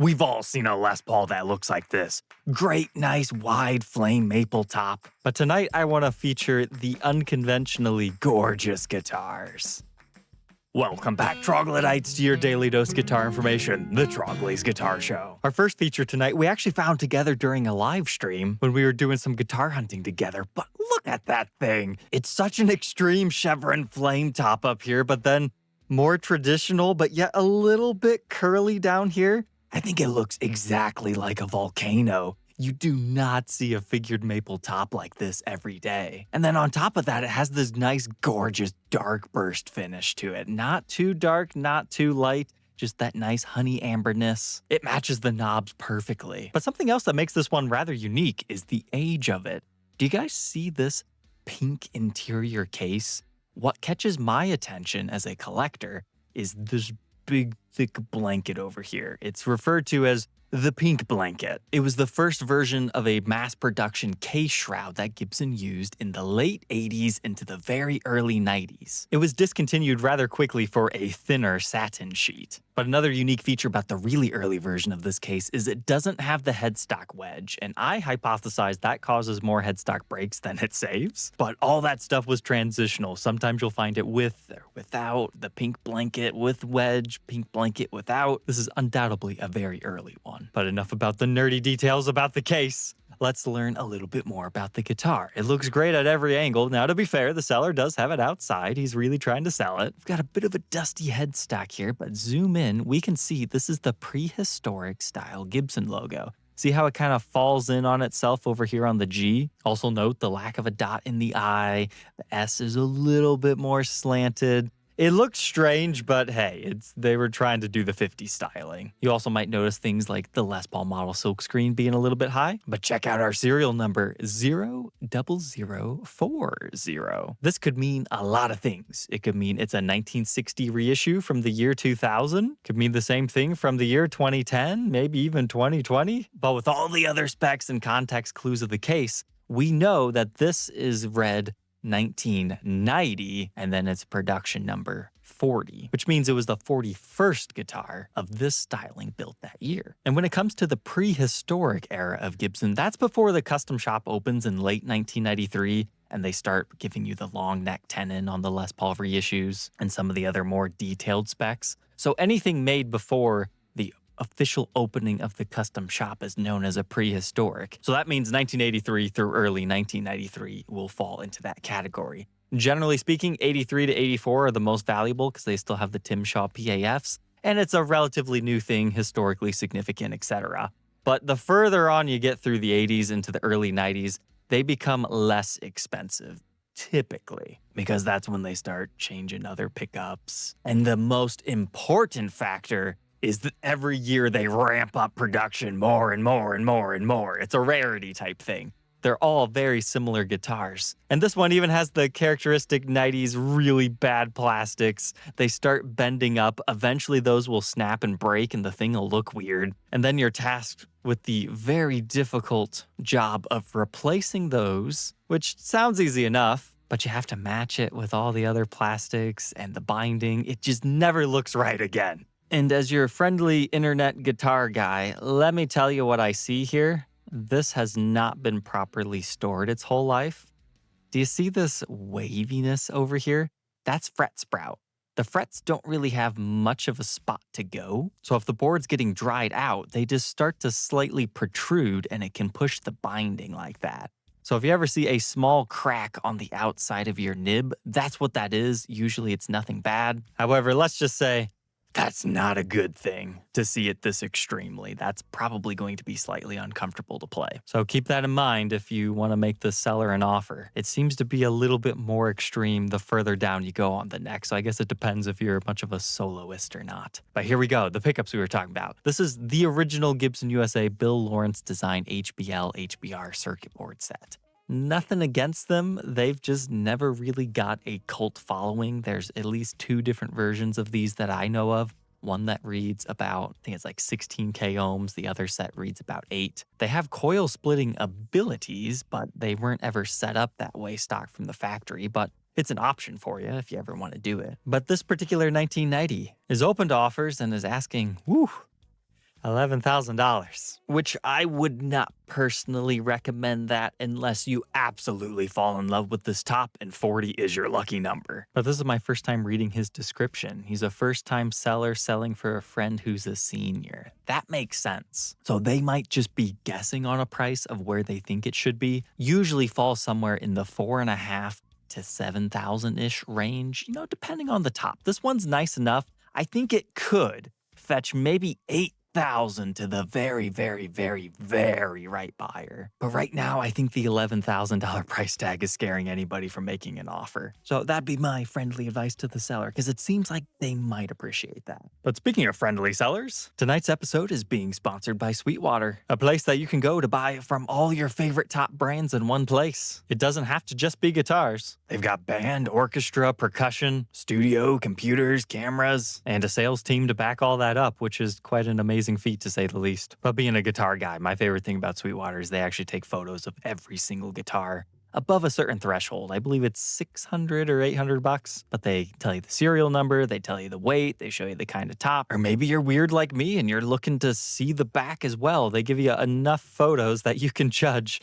We've all seen a Les Paul that looks like this. Great, nice, wide flame maple top. But tonight I want to feature the unconventionally gorgeous guitars. Welcome back, troglodytes, to your daily dose guitar information, the Trogly's Guitar Show. Our first feature tonight we actually found together during a live stream when we were doing some guitar hunting together, but look at that thing. It's such an extreme chevron flame top up here, but then more traditional, but yet a little bit curly down here. I think it looks exactly like a Volcano. You do not see a figured maple top like this every day. And then on top of that, it has this nice, gorgeous, dark burst finish to it. Not too dark, not too light, just that nice honey amberness. It matches the knobs perfectly. But something else that makes this one rather unique is the age of it. Do you guys see this pink interior case? What catches my attention as a collector is this big, thick blanket over here. It's referred to as the pink blanket. It was the first version of a mass production case shroud that Gibson used in the late 80s into the very early 90s. It was discontinued rather quickly for a thinner satin sheet. But another unique feature about the really early version of this case is it doesn't have the headstock wedge, and I hypothesize that causes more headstock breaks than it saves. But all that stuff was transitional. Sometimes you'll find it with or without, the pink blanket with wedge, pink blanket without. This is undoubtedly a very early one. But enough about the nerdy details about the case. Let's learn a little bit more about the guitar. It looks great at every angle. Now, to be fair, the seller does have it outside. He's really trying to sell it. We've got a bit of a dusty headstock here, but zoom in, we can see this is the prehistoric style Gibson logo. See how it kind of falls in on itself over here on the G? Also note the lack of a dot in the I. The S is a little bit more slanted. It looks strange, but hey, they were trying to do the 50s styling. You also might notice things like the Les Paul model silkscreen being a little bit high, but check out our serial number 00040. This could mean a lot of things. It could mean it's a 1960 reissue from the year 2000. Could mean the same thing from the year 2010, maybe even 2020. But with all the other specs and context clues of the case, we know that this is read 1990, and then its production number 40, which means it was the 41st guitar of this styling built that year. And when it comes to the prehistoric era of Gibson, that's before the custom shop opens in late 1993 and they start giving you the long neck tenon on the Les Paul reissues and some of the other more detailed specs. So anything made before the official opening of the custom shop is known as a prehistoric. So that means 1983 through early 1993 will fall into that category. Generally speaking, 83 to 84 are the most valuable because they still have the Tim Shaw PAFs, and it's a relatively new thing, historically significant, etc. But the further on you get through the 80s into the early 90s, they become less expensive. Typically, because that's when they start changing other pickups. And the most important factor is that every year they ramp up production more and more and more and more. It's a rarity type thing. They're all very similar guitars. And this one even has the characteristic 90s really bad plastics. They start bending up. Eventually those will snap and break and the thing will look weird. And then you're tasked with the very difficult job of replacing those, which sounds easy enough, but you have to match it with all the other plastics and the binding. It just never looks right again. And as your friendly internet guitar guy, let me tell you what I see here. This has not been properly stored its whole life. Do you see this waviness over here? That's fret sprout. The frets don't really have much of a spot to go. So if the board's getting dried out, they just start to slightly protrude and it can push the binding like that. So if you ever see a small crack on the outside of your nib, that's what that is. Usually it's nothing bad. However, let's just say, that's not a good thing to see it this extremely. That's probably going to be slightly uncomfortable to play. So keep that in mind if you want to make the seller an offer. It seems to be a little bit more extreme the further down you go on the neck, so I guess it depends if you're much of a soloist or not. But here we go, the pickups we were talking about. This is the original Gibson USA Bill Lawrence design HBL HBR circuit board set. Nothing against them, they've just never really got a cult following. There's at least 2 different versions of these that I know of. One that reads about, I think it's like 16K ohms, the other set reads about 8. They have coil splitting abilities, but they weren't ever set up that way stock from the factory, but it's an option for you if you ever want to do it. But this particular 1990 is open to offers and is asking, $11,000, which I would not personally recommend that unless you absolutely fall in love with this top and 40 is your lucky number. But this is my first time reading his description. He's a first-time seller selling for a friend who's a senior. That makes sense. So they might just be guessing on a price of where they think it should be. Usually falls somewhere in the 4.5 to 7,000-ish range, depending on the top. This one's nice enough. I think it could fetch maybe 8,000 to the very, very, very, very right buyer. But right now, I think the $11,000 price tag is scaring anybody from making an offer. So that'd be my friendly advice to the seller, because it seems like they might appreciate that. But speaking of friendly sellers, tonight's episode is being sponsored by Sweetwater, a place that you can go to buy from all your favorite top brands in one place. It doesn't have to just be guitars. They've got band, orchestra, percussion, studio, computers, cameras, and a sales team to back all that up, which is quite an amazing feat to say the least. But being a guitar guy, my favorite thing about Sweetwater is they actually take photos of every single guitar above a certain threshold. I believe it's 600 or 800 bucks, but they tell you the serial number, they tell you the weight, they show you the kind of top. Or maybe you're weird like me and you're looking to see the back as well. They give you enough photos that you can judge.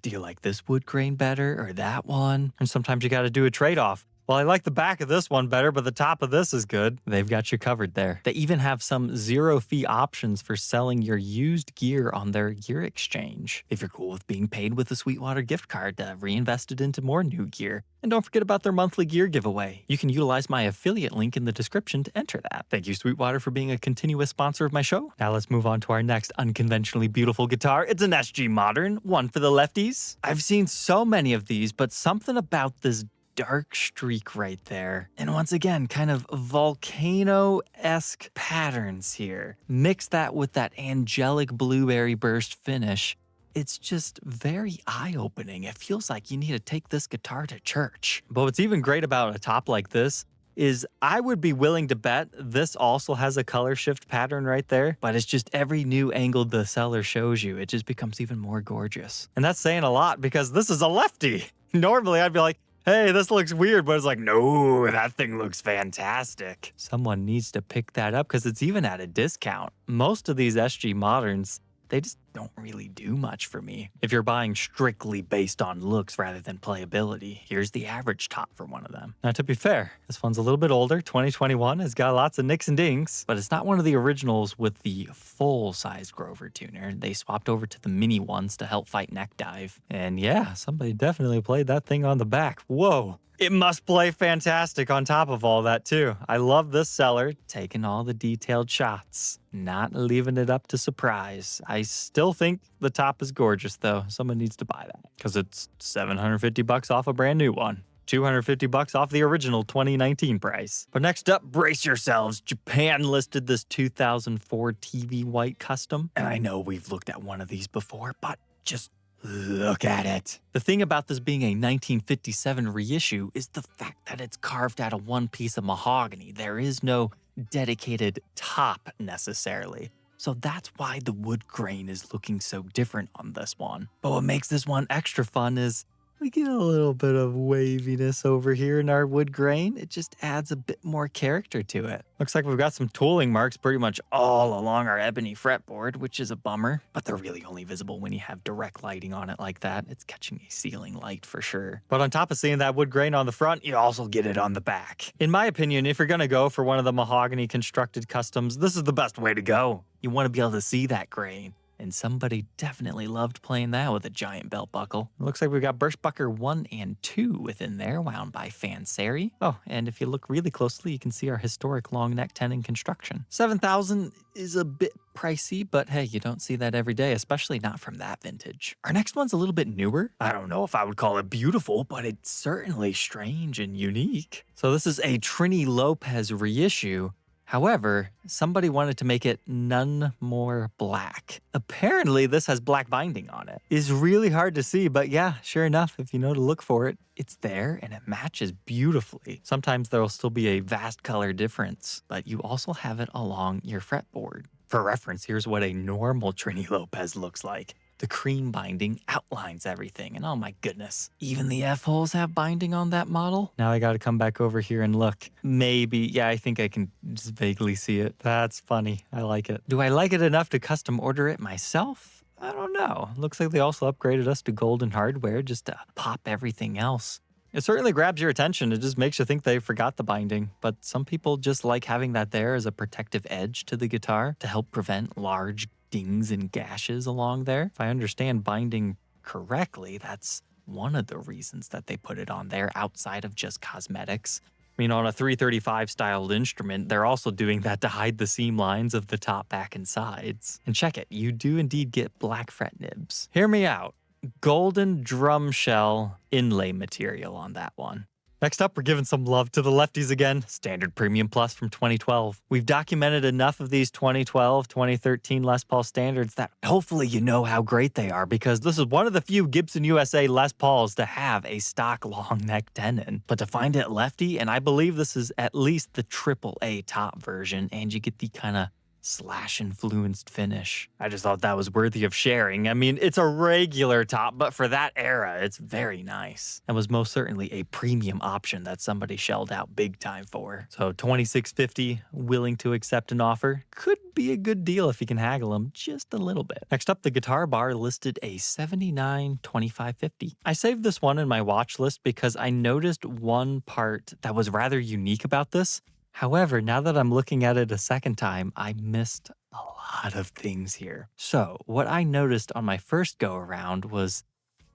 Do you like this wood grain better or that one? And sometimes you got to do a trade-off. Well, I like the back of this one better, but the top of this is good. They've got you covered there. They even have some zero-fee options for selling your used gear on their gear exchange. If you're cool with being paid with a Sweetwater gift card to reinvest it into more new gear. And don't forget about their monthly gear giveaway. You can utilize my affiliate link in the description to enter that. Thank you, Sweetwater, for being a continuous sponsor of my show. Now let's move on to our next unconventionally beautiful guitar. It's an SG Modern, one for the lefties. I've seen so many of these, but something about this dark streak right there. And once again, kind of volcano-esque patterns here. Mix that with that angelic blueberry burst finish. It's just very eye-opening. It feels like you need to take this guitar to church. But what's even great about a top like this is I would be willing to bet this also has a color shift pattern right there, but it's just every new angle the seller shows you, it just becomes even more gorgeous. And that's saying a lot because this is a lefty. Normally I'd be like, hey, this looks weird, but it's like, no, that thing looks fantastic. Someone needs to pick that up because it's even at a discount. Most of these SG Moderns, they just don't really do much for me. If you're buying strictly based on looks rather than playability, here's the average top for one of them. Now, to be fair, this one's a little bit older, 2021, has got lots of nicks and dings, but it's not one of the originals with the full-size Grover tuner. They swapped over to the mini ones to help fight neck dive. And yeah, somebody definitely played that thing on the back. Whoa. It must play fantastic on top of all that, too. I love this seller taking all the detailed shots, not leaving it up to surprise. I still think the top is gorgeous, though. Someone needs to buy that because it's $750 off a brand new one. $250 off the original 2019 price. But next up, brace yourselves. Japan listed this 2004 TV White Custom. And I know we've looked at one of these before, but just look at it. The thing about this being a 1957 reissue is the fact that it's carved out of one piece of mahogany. There is no dedicated top necessarily. So that's why the wood grain is looking so different on this one. But what makes this one extra fun is we get a little bit of waviness over here in our wood grain. It just adds a bit more character to it. Looks like we've got some tooling marks pretty much all along our ebony fretboard, which is a bummer, but they're really only visible when you have direct lighting on it like that. It's catching a ceiling light for sure. But on top of seeing that wood grain on the front, you also get it on the back. In my opinion, if you're gonna go for one of the mahogany constructed customs, this is the best way to go. You want to be able to see that grain. And somebody definitely loved playing that with a giant belt buckle. It looks like we've got Birchbucker 1 and 2 within there, wound by Fanseri. Oh, and if you look really closely, you can see our historic long neck tenon construction. $7,000 is a bit pricey, but hey, you don't see that every day, especially not from that vintage. Our next one's a little bit newer. I don't know if I would call it beautiful, but it's certainly strange and unique. So this is a Trini Lopez reissue. However, somebody wanted to make it none more black. Apparently, this has black binding on it. It's really hard to see, but yeah, sure enough, if you know to look for it, it's there and it matches beautifully. Sometimes there'll still be a vast color difference, but you also have it along your fretboard. For reference, here's what a normal Trini Lopez looks like. The cream binding outlines everything, and oh my goodness, even the F-holes have binding on that model? Now I gotta come back over here and look. Maybe, yeah, I think I can just vaguely see it. That's funny, I like it. Do I like it enough to custom order it myself? I don't know. Looks like they also upgraded us to golden hardware just to pop everything else. It certainly grabs your attention. It just makes you think they forgot the binding. But some people just like having that there as a protective edge to the guitar to help prevent large dings and gashes along there. If I understand binding correctly, that's one of the reasons that they put it on there outside of just cosmetics. I mean, on a 335 styled instrument, they're also doing that to hide the seam lines of the top, back, and sides. And check it, you do indeed get black fret nibs. Hear me out. Golden drum shell inlay material on that one. Next up, we're giving some love to the lefties again. Standard Premium Plus from 2012. We've documented enough of these 2012, 2013 Les Paul standards that hopefully you know how great they are, because this is one of the few Gibson USA Les Pauls to have a stock long neck tenon. But to find it lefty, and I believe this is at least the AAA top version, and you get the kind of slash-influenced finish. I just thought that was worthy of sharing. I mean, it's a regular top, but for that era, it's very nice. And was most certainly a premium option that somebody shelled out big time for. So $26.50, willing to accept an offer. Could be a good deal if you can haggle them just a little bit. Next up, the guitar bar listed a $79.25.50. I saved this one in my watch list because I noticed one part that was rather unique about this. However, now that I'm looking at it a second time, I missed a lot of things here. So what I noticed on my first go around was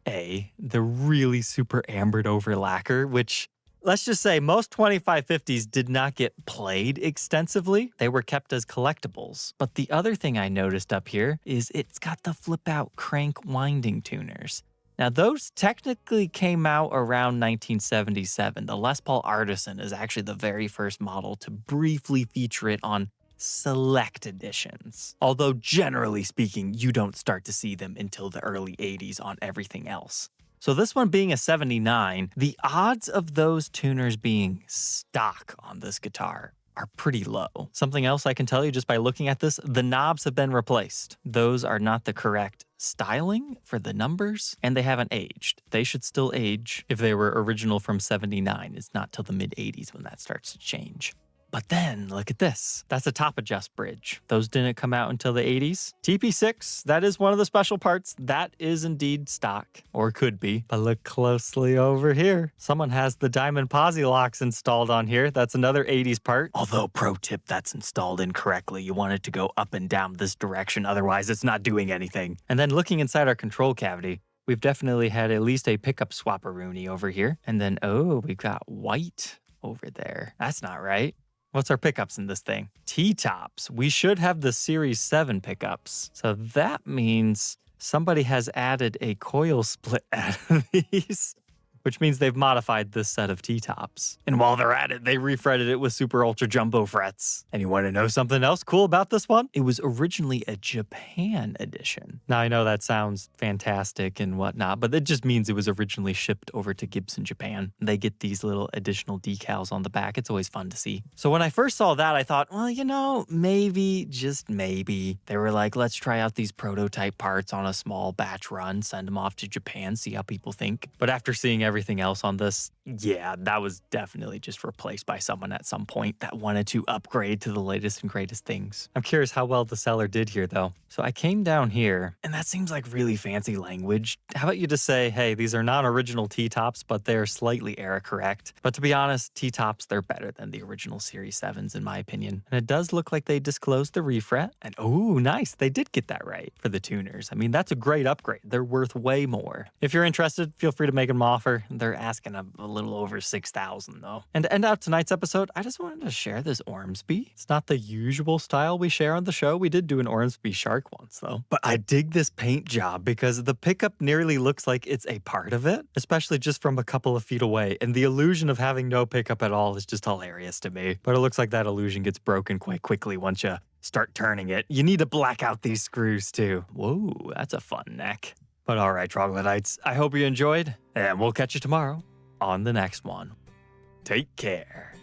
the really super ambered over lacquer, which let's just say most 2550s did not get played extensively. They were kept as collectibles. But the other thing I noticed up here is it's got the flip out crank winding tuners. Now, those technically came out around 1977. The Les Paul Artisan is actually the very first model to briefly feature it on select editions. Although, generally speaking, you don't start to see them until the early 80s on everything else. So this one being a 79, the odds of those tuners being stock on this guitar are pretty low. Something else I can tell you just by looking at this, the knobs have been replaced. Those are not the correct styling for the numbers, and they haven't aged. They should still age if they were original from 79. It's not till the mid-80s when that starts to change. But then, look at this. That's a top adjust bridge. Those didn't come out until the 80s. TP6, that is one of the special parts. That is indeed stock, or could be. But look closely over here. Someone has the diamond posi locks installed on here. That's another 80s part. Although, pro tip, that's installed incorrectly. You want it to go up and down this direction, otherwise it's not doing anything. And then looking inside our control cavity, we've definitely had at least a pickup swapperoonie over here. And then, oh, we've got white over there. That's not right. What's our pickups in this thing? T-tops. We should have the Series 7 pickups. So that means somebody has added a coil split out of these, which means they've modified this set of T-tops. And while they're at it, they refretted it with super ultra jumbo frets. And you want to know something else cool about this one? It was originally a Japan edition. Now, I know that sounds fantastic and whatnot, but it just means it was originally shipped over to Gibson Japan. They get these little additional decals on the back. It's always fun to see. So when I first saw that, I thought, well, you know, maybe, just maybe, they were like, let's try out these prototype parts on a small batch run, send them off to Japan, see how people think. But after seeing everything else on this, yeah, that was definitely just replaced by someone at some point that wanted to upgrade to the latest and greatest things. I'm curious how well the seller did here, though. So I came down here, and that seems like really fancy language. How about you just say, hey, these are not original T-tops, but they're slightly error correct. But to be honest, T-tops, they're better than the original Series 7s in my opinion. And it does look like they disclosed the refret. And oh, nice, they did get that right for the tuners. I mean, that's a great upgrade. They're worth way more. If you're interested, feel free to make them an offer. They're asking a little over $6,000 though. And to end out tonight's episode, I just wanted to share this Ormsby. It's not the usual style we share on the show. We did do an Ormsby Shark once though. But I dig this paint job because the pickup nearly looks like it's a part of it, especially just from a couple of feet away. And the illusion of having no pickup at all is just hilarious to me. But it looks like that illusion gets broken quite quickly once you start turning it. You need to black out these screws too. Whoa, that's a fun neck. But all right, troglodytes, I hope you enjoyed, and we'll catch you tomorrow on the next one. Take care.